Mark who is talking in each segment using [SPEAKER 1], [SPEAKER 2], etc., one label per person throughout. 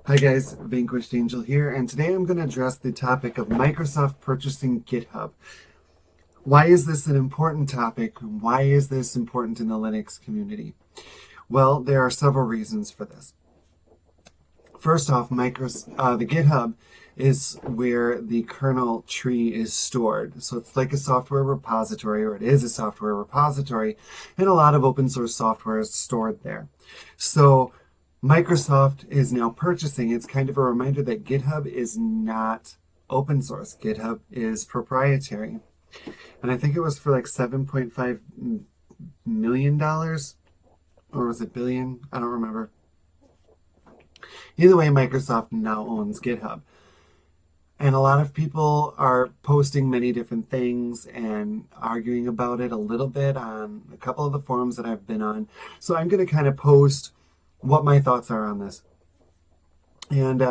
[SPEAKER 1] Hi guys, Vanquished Angel here, and today I'm going to address the topic of Microsoft purchasing GitHub. Why is this an important topic? Why is this important in the Linux community? Well, there are several reasons for this. First off, the GitHub is where the kernel tree is stored. So it's like a software repository, or it is a software repository, and a lot of open source software is stored there. So Microsoft is now purchasing. It's kind of a reminder that GitHub is not open source. GitHub is proprietary. And I think it was for like $7.5 million, or was it billion? I don't remember. Either way, Microsoft now owns GitHub. And a lot of people are posting many different things and arguing about it a little bit on a couple of the forums that I've been on. So I'm going to kind of post what my thoughts are on this. And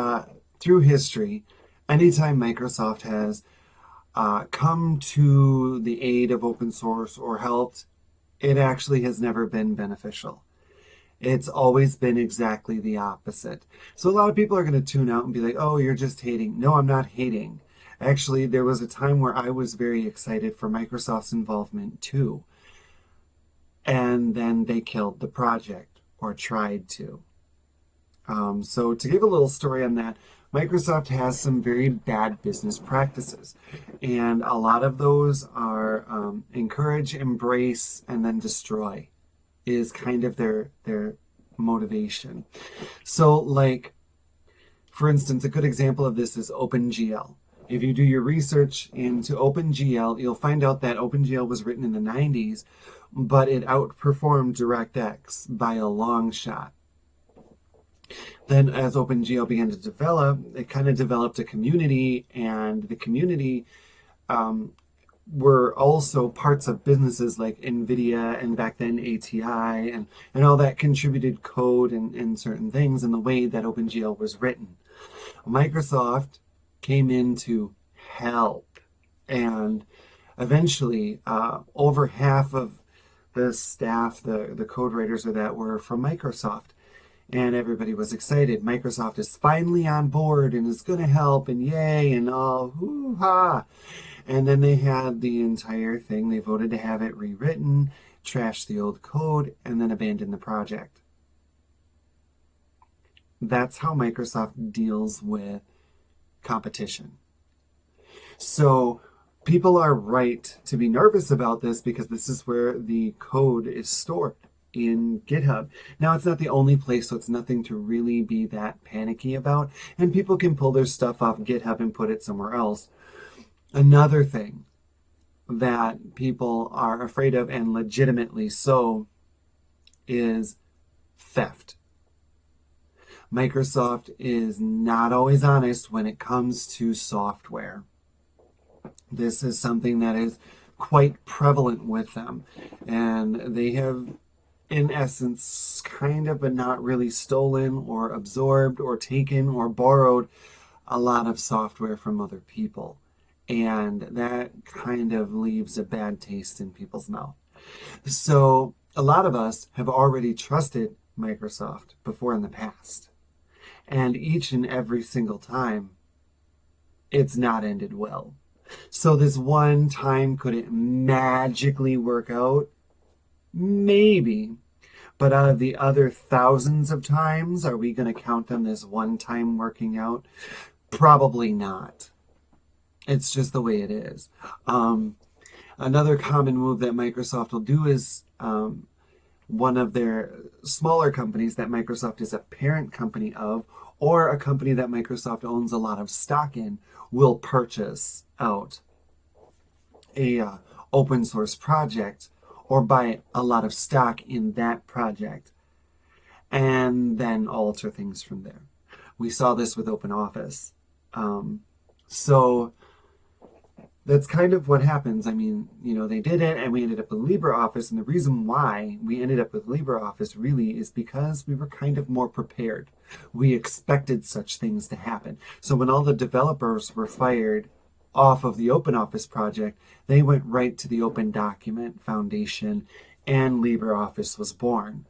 [SPEAKER 1] through history, anytime Microsoft has come to the aid of open source or helped, it actually has never been beneficial. It's always been exactly the opposite. So a lot of people are going to tune out and be like, oh, you're just hating. No, I'm not hating. Actually, there was a time where I was very excited for Microsoft's involvement too. And then they killed the project, or tried to. So to give a little story on that, Microsoft has some very bad business practices. And a lot of those are encourage, embrace, and then destroy is kind of their motivation. So like, for instance, a good example of this is OpenGL. If you do your research into OpenGL, you'll find out that OpenGL was written in the 90s, but it outperformed DirectX by a long shot. Then as OpenGL began to develop, it kind of developed a community, and the community were also parts of businesses like NVIDIA and back then ATI, and all that contributed code and certain things in the way that OpenGL was written. Microsoft came in to help, and eventually over half of the staff, the code writers or that, were from Microsoft. And everybody was excited. Microsoft is finally on board and is going to help, and yay, and all hoo-ha. And then they had the entire thing. They voted to have it rewritten, trash the old code, and then abandon the project. That's how Microsoft deals with competition. So people are right to be nervous about this because this is where the code is stored, in GitHub. Now, it's not the only place, so it's nothing to really be that panicky about. And people can pull their stuff off GitHub and put it somewhere else. Another thing that people are afraid of, and legitimately so, is theft. Microsoft is not always honest when it comes to software. This is something that is quite prevalent with them. And they have, in essence, kind of, but not really, stolen or absorbed or taken or borrowed a lot of software from other people. And that kind of leaves a bad taste in people's mouth. So a lot of us have already trusted Microsoft before in the past. And each and every single time, it's not ended well. So this one time, could it magically work out? Maybe. But out of the other thousands of times, are we going to count on this one time working out? Probably not. It's just the way it is. Another common move that Microsoft will do is one of their smaller companies that Microsoft is a parent company of, or a company that Microsoft owns a lot of stock in, will purchase out a open source project or buy a lot of stock in that project and then alter things from there. We saw this with OpenOffice. So that's kind of what happens. I mean, they did it and we ended up with LibreOffice. And the reason why we ended up with LibreOffice really is because we were kind of more prepared. We expected such things to happen. So when all the developers were fired off of the OpenOffice project, they went right to the Open Document Foundation and LibreOffice was born.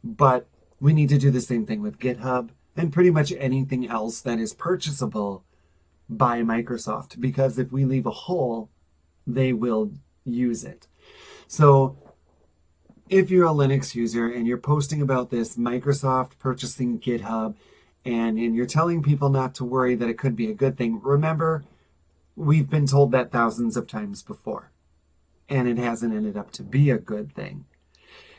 [SPEAKER 1] But we need to do the same thing with GitHub. and pretty much anything else that is purchasable by Microsoft, because if we leave a hole, they will use it. So if you're a Linux user and you're posting about this Microsoft purchasing GitHub, and you're telling people not to worry that it could be a good thing, remember, we've been told that thousands of times before, and it hasn't ended up to be a good thing.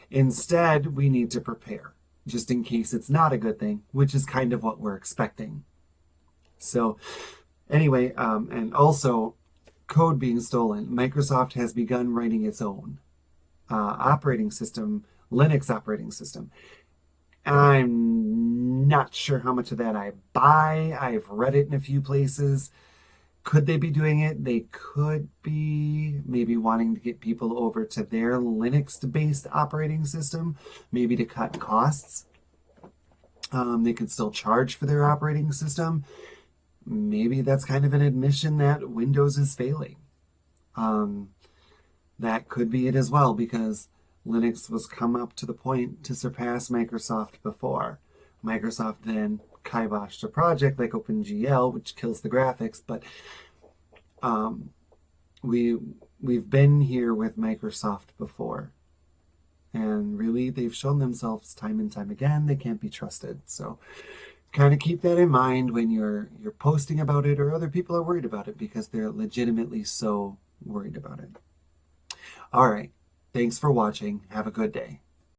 [SPEAKER 1] Instead, we need to prepare, just in case it's not a good thing, which is kind of what we're expecting. So anyway, and also code being stolen. Microsoft has begun writing its own operating system, Linux operating system. I'm not sure how much of that I buy. I've read it in a few places. Could they be doing it? They could be maybe wanting to get people over to their Linux-based operating system, maybe to cut costs. They could still charge for their operating system. Maybe that's kind of an admission that Windows is failing. That could be it as well, because Linux was come up to the point to surpass Microsoft before. Microsoft then kiboshed a project like OpenGL, which kills the graphics, but we've been here with Microsoft before, and really they've shown themselves time and time again they can't be trusted. So kind of keep that in mind when you're posting about it, or other people are worried about it, because they're legitimately so worried about it. All right, thanks for watching. Have a good day.